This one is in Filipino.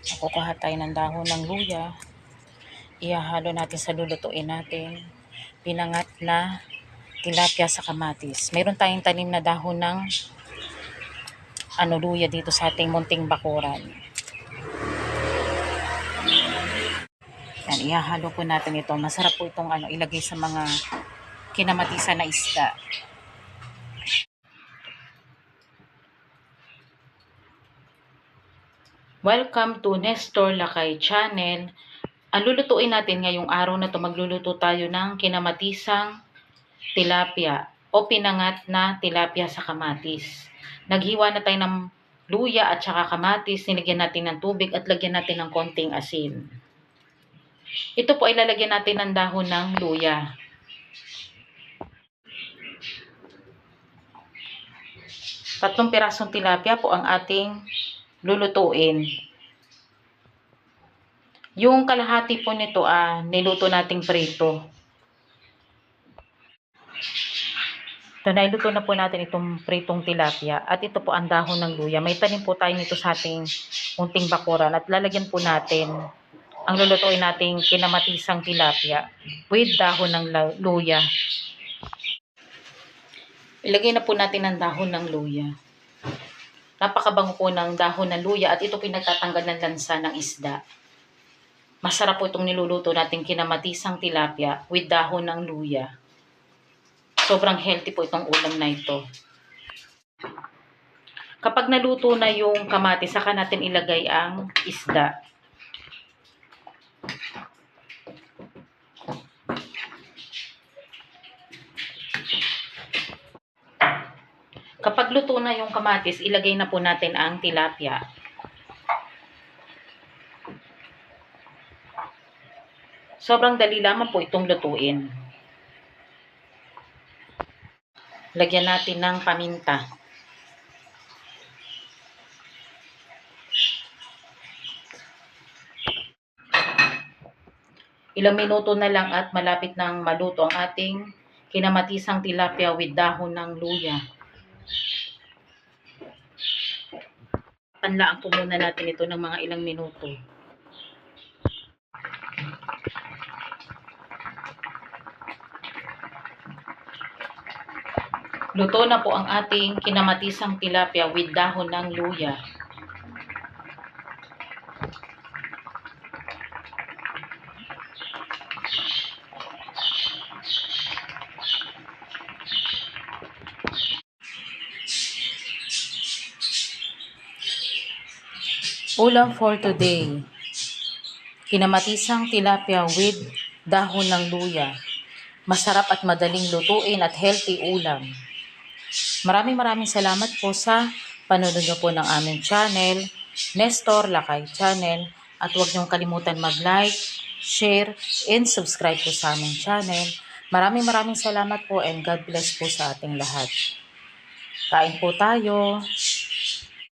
Kukuha tayo ng dahon ng luya. Ihahalo natin sa lulutuin natin. Pinangat na tilapia sa kamatis. Mayroon tayong tanim na dahon ng luya dito sa ating munting bakuran. Yan, ihahalo po natin ito. Masarap po itong ilagay sa mga kinamatisan na isda. Welcome to Nestor Lakay Channel. Ang lulutuin natin ngayong araw na to, magluluto tayo ng kinamatisang tilapia o pinangat na tilapia sa kamatis. Naghiwa na tayo ng luya at saka kamatis, nilagyan natin ng tubig at lagyan natin ng konting asin. Ito po ay lalagyan natin ng dahon ng luya. Tatlong pirasong tilapia po ang ating lulutuin. Yung kalahati po nito niluto nating prito. So, nailuto na po natin itong pritong tilapia at ito po ang dahon ng luya. May tanim po tayo nito sa ating munting bakuran at lalagyan po natin ang lulutuin nating kinamatisang tilapia with dahon ng luya. Ilagay na po natin ang dahon ng luya. Napakabango po ng dahon ng luya at ito pinagtatanggal ng lansa ng isda. Masarap po itong niluluto nating kinamatisang tilapia with dahon ng luya. Sobrang healthy po itong ulam na ito. Kapag naluto na yung kamatis, saka natin ilagay ang isda. Kapag luto na yung kamatis, ilagay na po natin ang tilapia. Sobrang dali lamang po itong lutuin. Lagyan natin ng paminta. Ilang minuto na lang at malapit nang maluto ang ating kinamatisang tilapia with dahon ng luya. Panlaan po muna natin ito ng mga ilang minuto. Luto na po ang ating kinamatisang tilapia with dahon ng luya. Ulam for today. Kinamatisang tilapia with dahon ng luya. Masarap at madaling lutuin at healthy ulam. Maraming salamat po sa panonood niyo po ng aming channel, Nestor Lakay Channel. At huwag niyong kalimutan mag-like, share, and subscribe po sa aming channel. Maraming salamat po and God bless po sa ating lahat. Kain po tayo.